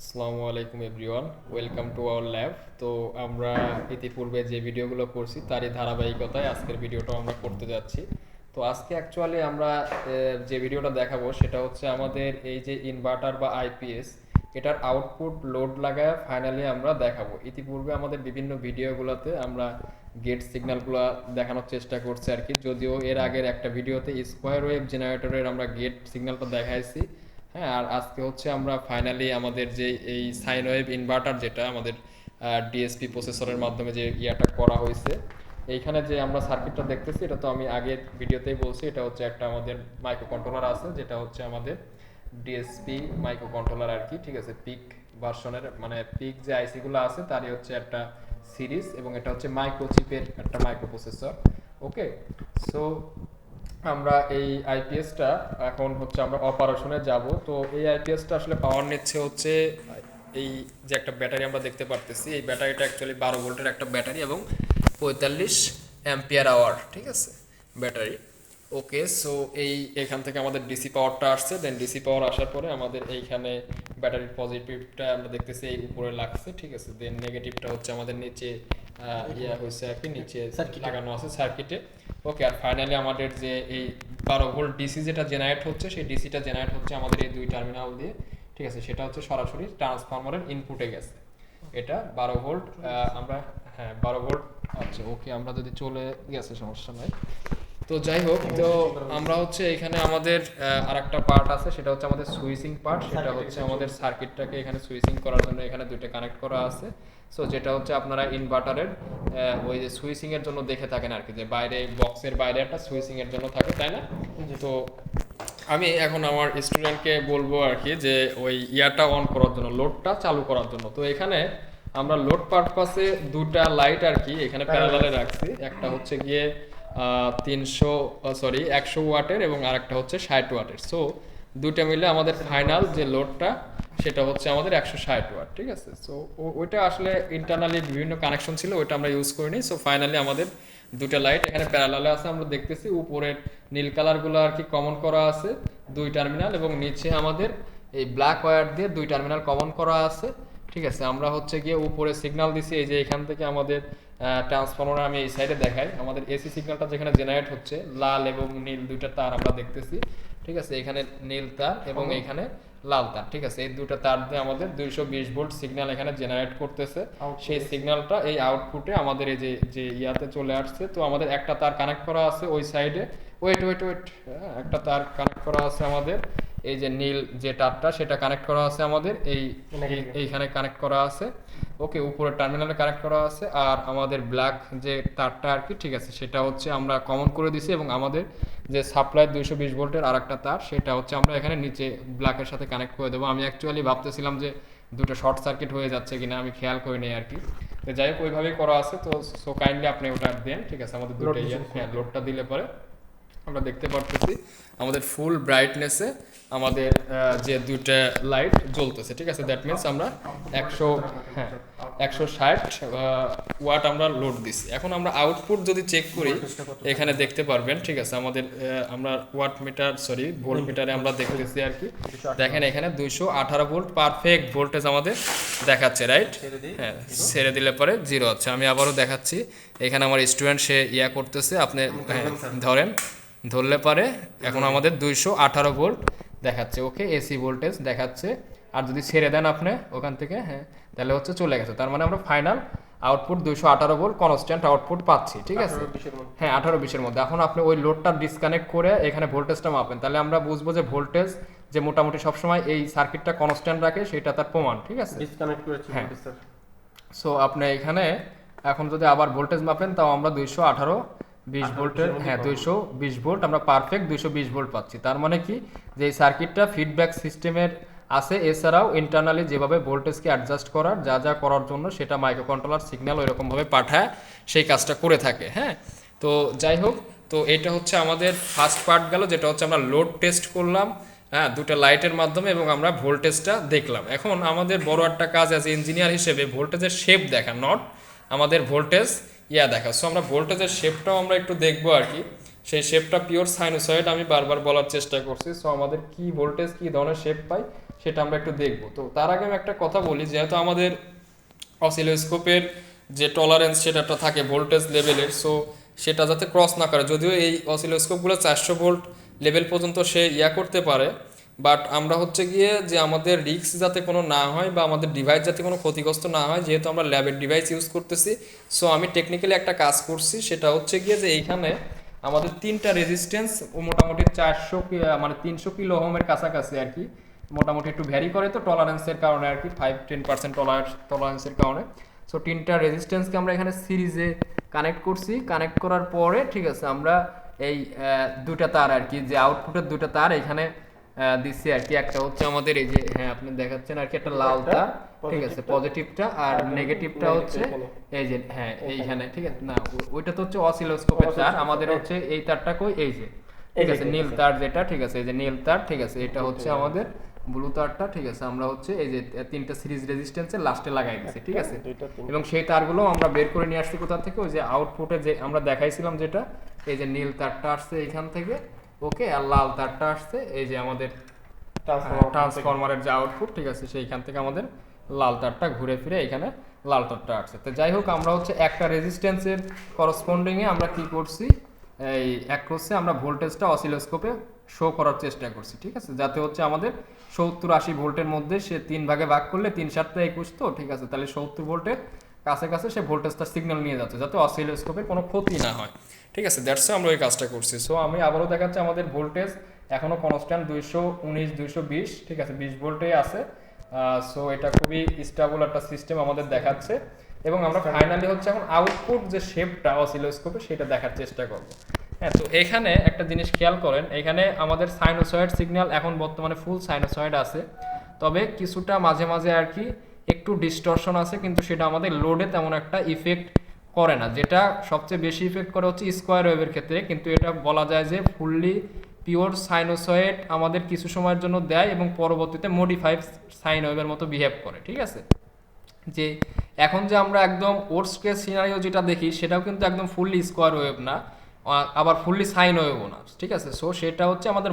আসসালামু আলাইকুম everyone, welcome to our lab. তো আমরা ইতিপূর্বে যে ভিডিওগুলো করছি তারই ধারাবাহিকতায় আজকের ভিডিওটা আমরা করতে যাচ্ছি। তো আজকে অ্যাকচুয়ালি আমরা যে ভিডিওটা দেখাবো সেটা হচ্ছে আমাদের এই যে ইনভার্টার বা আইপিএস, এটার আউটপুট লোড লাগায় ফাইনালি আমরা দেখাবো। ইতিপূর্বে আমাদের বিভিন্ন ভিডিওগুলোতে আমরা গেট সিগন্যালগুলো দেখানোর চেষ্টা করছি আর কি, যদিও এর আগের একটা ভিডিওতে স্কোয়ার ওয়েভ জেনারেটরের আমরা গেট সিগন্যালটা দেখাইছি। হ্যাঁ, আর আজকে হচ্ছে আমরা ফাইনালি আমাদের যে এই সাইন ওয়েভ ইনভার্টার, যেটা আমাদের ডিএসপি প্রসেসরের মাধ্যমে যে ইয়াটা করা হয়েছে, এইখানে যে আমরা সার্কিটটা দেখতেছি এটা তো আমি আগে ভিডিওতেই বলছি, এটা হচ্ছে একটা আমাদের মাইক্রো কন্ট্রোলার আছে, যেটা হচ্ছে আমাদের ডিএসপি মাইক্রো কন্ট্রোলার আর কি। ঠিক আছে, পিক ভার্সনের মানে পিক যে আইসিগুলো আছে তারই হচ্ছে একটা সিরিজ, এবং এটা হচ্ছে মাইক্রোচিপের একটা মাইক্রো প্রসেসর। ওকে, সো আমরা এই আইপিএসটা এখন হচ্ছে আমরা অপারেশনে যাব। তো এই আইপিএসটা আসলে পাওয়ার নিচ্ছে হচ্ছে এই যে একটা ব্যাটারি আমরা দেখতে পারতেছি, এই ব্যাটারিটা অ্যাকচুয়ালি 12 ভোল্টের একটা ব্যাটারি এবং 45 অ্যাম্পিয়ার আওয়ার, ঠিক আছে, ব্যাটারি। ওকে, সো এখান থেকে আমাদের ডিসি পাওয়ারটা আসছে, দেন ডিসি পাওয়ার আসার পরে আমাদের এইখানে ব্যাটারির পজিটিভটা আমরা দেখতেছি এই উপরে লাগছে, ঠিক আছে, দেন নেগেটিভটা হচ্ছে আমাদের নিচে ইয়া হয়েছে আর কি, নিচে লাগানো আছে সার্কিটে। ওকে, আর ফাইনালি আমাদের যে এই 12 ভোল্ট ডিসি যেটা জেনারেট হচ্ছে, সেই ডিসিটা জেনারেট হচ্ছে আমাদের এই দুই টার্মিনাল দিয়ে, ঠিক আছে, সেটা হচ্ছে সরাসরি ট্রান্সফরমারের ইনপুটে গেছে। এটা 12 ভোল্ট, আমরা, হ্যাঁ 12 ভোল্ট। আচ্ছা ওকে, আমরা যদি চলে গেছে সমস্যা নাই। তো যাই হোক, তো আমরা হচ্ছে এখানে আমাদের আরেকটা পার্ট আছে, সেটা হচ্ছে আমাদের সুইচিং পার্ট। সেটা হচ্ছে আমাদের সার্কিটটাকে এখানে সুইচিং করার জন্য এখানে দুইটা কানেক্ট করা আছে। সো যেটা হচ্ছে আপনারা ইনভার্টারের ওই যে সুইচিং এর জন্য দেখে থাকেন আর কি, যে বাইরে বক্সের বাইরে একটা সুইচিং এর জন্য থাকে, তাই না? তো আমি এখন আমার স্টুডেন্টকে বলবো আর কি যে ওই ইয়াটা অন করার জন্য, লোডটা চালু করার জন্য। তো এখানে আমরা লোড পারপাসে দুটা লাইট আর কি এখানে প্যারালালে রাখছি। একটা হচ্ছে গিয়ে 100 ওয়াটের এবং আরেকটা হচ্ছে 60 ওয়াটের। সো দুইটা মিলে আমাদের ফাইনাল যে লোডটা সেটা হচ্ছে আমাদের 160 ওয়াট, ঠিক আছে। সো ওইটা আসলে ইন্টারনালি বিভিন্ন কানেকশন ছিল, ওইটা আমরা ইউজ করিনি। সো ফাইনালি আমাদের দুটা লাইট এখানে প্যারালালে আছে, আমরা দেখতেছি উপরের নীল কালারগুলো আর কি কমন করা আছে দুই টার্মিনাল, এবং নিচে আমাদের এই ব্ল্যাক ওয়্যার দিয়ে দুই টার্মিনাল কমন করা আছে, ঠিক আছে। আমরা হচ্ছে গিয়ে উপরে সিগন্যাল দিছি, এই যে এখান থেকে আমাদের ট্রান্সফরমার, আমি এই সাইডে দেখাই, আমাদের এসি সিগন্যালটা যেখানে জেনারেট হচ্ছে, লাল এবং নীল দুইটা তার আমরা দেখতেছি, ঠিক আছে। এখানে নীল তার এবং এখানে লাল তার, ঠিক আছে, এই দুটো তার দিয়ে আমাদের 220 ভোল্ট সিগন্যাল এখানে জেনারেট করতেছে। সেই সিগন্যালটা এই আউটপুটে আমাদের এই যে যে ইয়াতে চলে আসছে। তো আমাদের একটা তার কানেক্ট করা আছে ওই সাইডে, ওয়েট ওয়েট ওয়েট, একটা তার কানেক্ট করা আছে আমাদের এই যে নীল যে তারটা, সেটা কানেক্ট করা আছে আমাদের এইখানে কানেক্ট করা আছে। ওকে, উপরে টার্মিনালে কানেক্ট করা আছে। আর আমাদের ব্ল্যাক যে তারটা আর কি, ঠিক আছে, সেটা হচ্ছে আমরা কমন করে দিছি, এবং আমাদের যে সাপ্লাই 220 ভোল্টের আর একটা তার, সেটা হচ্ছে আমরা এখানে নিচে ব্ল্যাকের সাথে কানেক্ট করে দেবো। আমি অ্যাকচুয়ালি ভাবতেছিলাম যে দুটো শর্ট সার্কিট হয়ে যাচ্ছে কিনা, আমি খেয়াল করি নেই আর কি। তো যাই হোক, ওইভাবেই করা আছে। তো সো কাইন্ডলি আপনি ওটা দেন, ঠিক আছে, আমাদের দুটো লোডটা দিলে পরে আমরা দেখতে পারতেছি আমাদের ফুল ব্রাইটনেসে আমাদের যে দুইটা লাইট জ্বলতেছে, ঠিক আছে। দ্যাট মিনস আমরা 160 ওয়াট আমরা লোড দিছি। এখন আমরা আউটপুট যদি চেক করি, এখানে দেখতে পারবেন, ঠিক আছে, আমাদের আমরা ওয়াট মিটার ভোল্ট মিটারে আমরা দেখতেছি আর কি। দেখেন এখানে 218 ভোল্ট পারফেক্ট ভোল্টেজ আমাদের দেখাচ্ছে, রাইট? হ্যাঁ, ছেড়ে দিলে পরে জিরো হচ্ছে। আমি আবারও দেখাচ্ছি, এখানে আমার স্টুডেন্ট সে ইয়া করতেছে, আপনি ধরেন, ধরলে পারে এখন আমাদের 218 ভোল্ট দেখাচ্ছে। ওকে, এসি ভোল্টেজ দেখাচ্ছে। আর যদি ছেড়ে দেন আপনি ওখান থেকে, হ্যাঁ, তাহলে হচ্ছে চলে গেছে। তার মানে আমরা final output 218 volt constant output পাচ্ছি, ঠিক আছে। হ্যাঁ, 18-20-এর মধ্যে। এখন আপনি ওই লোডটা ডিসকানেক্ট করে এখানে ভোল্টেজটা মাপেন, তাহলে আমরা বুঝবো যে ভোল্টেজ যে মোটামুটি সবসময় এই সার্কিটটা কনস্ট্যান্ট রাখে, সেটা তার প্রমাণ, ঠিক আছে। ডিসকানেক্ট করেছি, হ্যাঁ। সো আপনি এখানে এখন যদি আবার ভোল্টেজ মাপেন, তাও আমরা 218-20 ভোল্টের, হ্যাঁ 220 ভোল্ট আমরা পারফেক্ট 220 ভোল্ট পাচ্ছি। তার মানে কি, যে এই সার্কিটটা ফিডব্যাক সিস্টেমের আছে, এছাড়াও ইন্টারনালি যেভাবে ভোল্টেজকে অ্যাডজাস্ট করার যা যা করার জন্য সেটা মাইক্রো কন্ট্রোলার সিগন্যাল ওইরকমভাবে পাঠায়, সেই কাজটা করে থাকে। হ্যাঁ, তো যাই হোক, তো এটা হচ্ছে আমাদের ফার্স্ট পার্ট গেল, যেটা হচ্ছে আমরা লোড টেস্ট করলাম, হ্যাঁ, দুটো লাইটের মাধ্যমে, এবং আমরা ভোল্টেজটা দেখলাম। এখন আমাদের বড় একটা কাজ অ্যাজ ইঞ্জিনিয়ার হিসেবে ভোল্টেজের শেপ দেখা, নট আমাদের ভোল্টেজ ইয়া দেখা। সো আমরা ভোল্টেজের শেপটাও আমরা একটু দেখবো আর কি। সেই শেপটা পিওর সাইনোসয়েড, আমি বারবার বলার চেষ্টা করছি। সো আমাদের কি ভোল্টেজ কি ধরনের শেপ পাই, সেটা আমরা একটু দেখব। তো তার আগে আমি একটা কথা বলি, যেহেতু আমাদের অসিলোস্কোপের যে টলারেন্স সেটা একটা থাকে ভোল্টেজ লেভেলের, সো সেটা যাতে ক্রস না করে, যদিও এই অসিলোস্কোপগুলো 400 ভোল্ট লেভেল পর্যন্ত সে করতে পারে, বাট আমরা হচ্ছে গিয়ে যে আমাদের রিস্ক যাতে কোনো না হয় বা আমাদের ডিভাইস যাতে কোনো ক্ষতিগ্রস্ত না হয়, যেহেতু আমরা ল্যাবের ডিভাইস ইউজ করতেছি, সো আমি টেকনিক্যালি একটা কাজ করছি, সেটা হচ্ছে গিয়ে যে এইখানে আমাদের 3টা রেজিস্ট্যান্স মোটামুটি 400 মানে 300 কিলো ওহমের কাছাকাছি আর কি, মোটামুটি একটু ভ্যারি করে তো টলারেন্সের কারণে আর কি, 5-10% টলারেন্সের কারণে। সো 3টা রেজিস্ট্যান্সকে আমরা এখানে সিরিজে কানেক্ট করছি। কানেক্ট করার পরে ঠিক আছে, আমরা এই দুটা তার আর কি, যে আউটপুটের দুটা তার এখানে দিচ্ছি আর কি। একটা হচ্ছে আমাদের এই যে, হ্যাঁ আপনি দেখাচ্ছেন আর কি, একটা লাল তার, ঠিক আছে, পজিটিভটা, আর নেগেটিভটা হচ্ছে এই যে, হ্যাঁ এইখানে, ঠিক আছে। না ওইটা তো হচ্ছে অসিলোস্কোপের তার, আমাদের হচ্ছে এই তারটা কই, এই যে, ঠিক আছে, নীল তার যেটা, ঠিক আছে, এই যে নীল তার, ঠিক আছে, এটা হচ্ছে আমাদের ব্লু তারটা, ঠিক আছে। আমরা হচ্ছে এই যে 3টা সিরিজ রেজিস্ট্যান্সের লাস্টে লাগাই দিয়েছি, ঠিক আছে। এবং সেই তারগুলো আমরা বের করে নিয়ে আসছি কোথা থেকে, ওই যে আউটপুটে যে আমরা দেখাইছিলাম যেটা, এই যে নীল তারটা আসছে এইখান থেকে, ওকে, আর লাল তারটা আসছে এই যে আমাদের ট্রান্সফরমারের যে আউটপুট, ঠিক আছে, সেইখান থেকে আমাদের লাল তারটা ঘুরে ফিরে এখানে লাল তারটা আসছে। তো যাই হোক, আমরা হচ্ছে একটা রেজিস্ট্যান্সের করসপন্ডিংয়ে আমরা কি করছি, এই এক হচ্ছে আমরা ভোল্টেজটা অসিলোস্কোপে শো করার চেষ্টা করছি, ঠিক আছে, যাতে হচ্ছে আমাদের 70-80 ভোল্টের মধ্যে, সে 3 ভাগে ভাগ করলে 3-7-21 তো, ঠিক আছে, তাহলে 70 ভোল্টের কাছে কাছে সে ভোল্টেজটা সিগন্যাল নিয়ে যাচ্ছে, যাতে অসিলোস্কোপের কোনো ক্ষতি না হয়, ঠিক আছে। দ্যাটস আমরা ওই কাজটা করছি। সো আমি আবারও দেখাচ্ছি, আমাদের ভোল্টেজ এখনো কনস্ট্যান্ট 219-220, ঠিক আছে, 20 ভোল্টেই আছে। সো এটা খুবই স্টেবল একটা সিস্টেম আমাদের দেখাচ্ছে, এবং আমরা ফাইনালি হচ্ছে এখন আউটপুট যে শেপটা অসিলোস্কোপে সেটা দেখার চেষ্টা করব। হ্যাঁ, তো এখানে একটা জিনিস খেয়াল করেন, এখানে আমাদের সাইনোসয়েড সিগন্যাল এখন বর্তমানে ফুল সাইনোসয়েড আছে, তবে কিছুটা মাঝে মাঝে আর কি একটু ডিস্টরশন আছে, কিন্তু সেটা আমাদের লোডে তেমন একটা ইফেক্ট করে না। যেটা সবচেয়ে বেশি ইফেক্ট করে হচ্ছে স্কোয়ার ওয়েভের ক্ষেত্রে, কিন্তু এটা বলা যায় যে ফুললি পিওর সাইনোসয়েড আমাদের কিছু সময়ের জন্য দেয় এবং পরবর্তীতে মডিফাইড সাইন ওয়েভের মতো বিহেভ করে, ঠিক আছে। যে এখন যে আমরা একদম ওর্স্ট কেস সিনারিও যেটা দেখি, সেটাও কিন্তু একদম ফুললি স্কোয়ার ওয়েভ না, আবার ফুললি সাইন ওয়েভও না, ঠিক আছে। সো সেটা হচ্ছে আমাদের